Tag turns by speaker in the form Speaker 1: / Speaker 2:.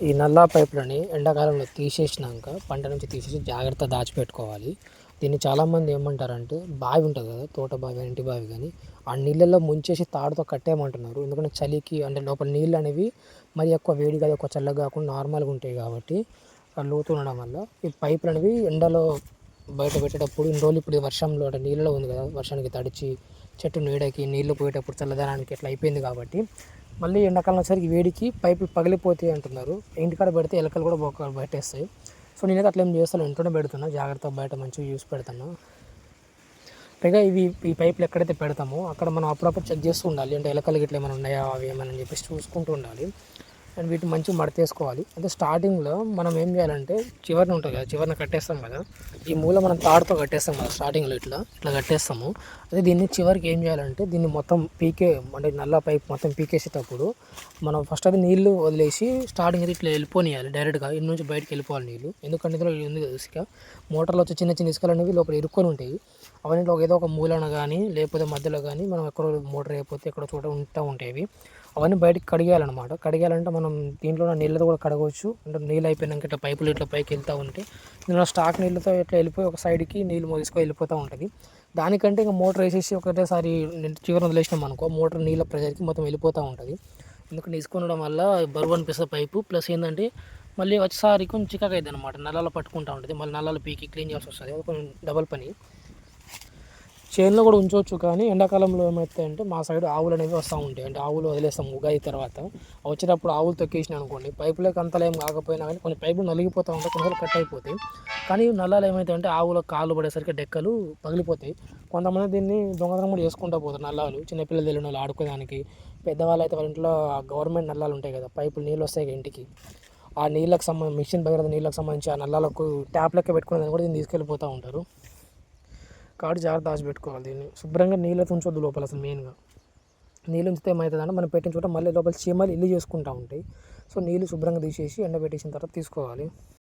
Speaker 1: ఈ నల్లా పైపులని ఎండాకాలంలో తీసేసినాక పంట నుంచి తీసేసి జాగ్రత్త దాచిపెట్టుకోవాలి. దీన్ని చాలామంది ఏమంటారంటే బావి ఉంటుంది కదా, తోట బావి ఇంటి బావి కానీ ఆ నీళ్ళల్లో ముంచేసి తాడుతో కట్టేయమంటున్నారు. ఎందుకంటే చలికి అంటే లోపల నీళ్ళు అనేవి మరి ఎక్కువ వేడి కాదు, ఎక్కువ చల్లగా కాకుండా నార్మల్గా ఉంటాయి కాబట్టి ఆ లోతు ఉండడం వల్ల ఈ పైపులు అనేవి ఎండలో బయట పెట్టేటప్పుడు ఇన్ని రోజులు ఇప్పుడు వర్షంలో అంటే నీళ్ళలో ఉంది కదా, వర్షానికి తడిచి చెట్టు నీడకి నీళ్లు పోయేటప్పుడు చల్లదనానికి ఎట్లా అయిపోయింది కాబట్టి మళ్ళీ ఎండాకాలం వచ్చేసరికి వేడికి పైపులు పగిలిపోతాయి అంటున్నారు. ఇంటికాడ పెడితే ఎలకలు కూడా బొక్క పెట్టేస్తాయి. సో నేనైతే అట్లా ఏం చేస్తాను, ఇంట్లోనే పెడుతున్నా, జాగ్రత్తగా బయట మంచిగా చూసి పెడతాను. పైగా ఈ పైపులు ఎక్కడైతే పెడతామో అక్కడ మనం అప్పుడప్పుడు చెక్ చేస్తూ ఉండాలి. అంటే ఎలకలు గిట్ల ఏమైనా ఉన్నాయా అవి ఏమైనా అని చెప్పేసి చూసుకుంటూ ఉండాలి. అండ్ వీటిని మంచిగా మడతేసుకోవాలి. అంటే స్టార్టింగ్లో మనం ఏం చేయాలంటే చివరిన ఉంటుంది కదా, చివరిన కట్టేస్తాం కదా, ఈ మూల మనం తాడుతో కట్టేస్తాం కదా స్టార్టింగ్లో ఇట్లా కట్టేస్తాము. అదే దీన్ని చివరికి ఏం చేయాలంటే దీన్ని మొత్తం పీకే అంటే నల్ల పైప్ మొత్తం పీకేసేటప్పుడు మనం ఫస్ట్ అది నీళ్లు వదిలేసి స్టార్టింగ్ అయితే ఇట్లా వెళ్ళిపోనియాలి డైరెక్ట్గా ఇంటి నుంచి బయటకు వెళ్ళిపోవాలి నీళ్ళు. ఎందుకంటే ఇందులో ఉంది కదా ఇసుక, మోటార్లో వచ్చి చిన్న చిన్న ఇసుకలు అనేవి లోపల ఇరుక్కొని ఉంటాయి. అవన్నీ ఏదో ఒక మూలన కానీ లేకపోతే మధ్యలో కానీ మనం ఎక్కడో మోటార్ అయిపోతే ఎక్కడో చోట ఉంటాయి. అవన్నీ బయటకు కడిగేయాలన్నమాట. కడిగేయాలంటే మనం దీంట్లో నీళ్ళతో కూడా కడగవచ్చు. అంటే నీళ్ళు అయిపోయినాక ఇట్లా పైపులు ఇట్లా పైకి వెళ్తూ ఉంటే దీనిలో స్టాక్ నీళ్ళతో ఇట్లా వెళ్ళిపోయి ఒక సైడ్కి నీళ్ళు తీసుకొని వెళ్ళిపోతూ ఉంటుంది. దానికంటే ఇంకా మోటార్ వేసేసి ఒకటేసారి చివరి వదిలేసినాం అనుకో, మోటార్ నీళ్ళ ప్రెజర్కి మొత్తం వెళ్ళిపోతూ ఉంటుంది. ఎందుకంటే ఇసుకొనడం వల్ల బరువు అనిపిస్తుంది పైపు. ప్లస్ ఏంటంటే మళ్ళీ వచ్చేసారి కొంచెం చిక్కగా అవుతుంది అనమాట, నల్లాలో పట్టుకుంటూ ఉంటుంది. మళ్ళీ నల్లాలు పీకి క్లీన్ చేయాల్సి వస్తుంది, అది కొంచెం డబల్ పని. చేనులో కూడా ఉంచవచ్చు, కానీ ఎండాకాలంలో ఏమవుతాయంటే మా సైడ్ ఆవులు అనేవి వస్తూ ఉంటాయి. అంటే ఆవులు వదిలేస్తాం ఉగాది తర్వాత, వచ్చేటప్పుడు ఆవులు తొక్కేసినాయి అనుకోండి, పైపులకు అంతలో ఏం కాకపోయినా కానీ కొన్ని పైపులు నలిగిపోతూ ఉంటాయి, కొన్ని కట్ అయిపోతాయి. కానీ నల్లాలు ఏమవుతాయంటే ఆవుల కాళ్ళు పడేసరికి డెక్కలు పగిలిపోతాయి. కొంతమంది దీన్ని దొంగతనం కూడా చేసుకుంటూ పోతారు నల్లాలు, చిన్నపిల్లలు తెలియని వాళ్ళు ఆడుకోవడానికి. పెద్దవాళ్ళు అయితే వాళ్ళ ఇంట్లో గవర్నమెంట్ నల్లాలు ఉంటాయి కదా, పైపులు నీళ్ళు వస్తాయి ఇంటికి, ఆ నీళ్ళకి సంబంధించి మిషన్ భగీరథ నీళ్ళకి సంబంధించి ఆ నల్లాలకు ట్యాప్ లెక్క పెట్టుకునేది కూడా దీన్ని తీసుకెళ్ళిపోతూ ఉంటారు. కాబట్టి జాగ్రత్త దాచిపెట్టుకోవాలి. దీన్ని శుభ్రంగా నీళ్ళతో ఉంచొద్దు లోపల. అసలు మెయిన్గా నీళ్ళు ఉంచితే ఏమవుతుందంటే మనం పెట్టిన చోట మళ్ళీ లోపల చీమలు ఇల్లు చేసుకుంటూ ఉంటాయి. సో నీళ్ళు శుభ్రంగా తీసేసి ఎండబెట్టేసిన తర్వాత తీసుకోవాలి.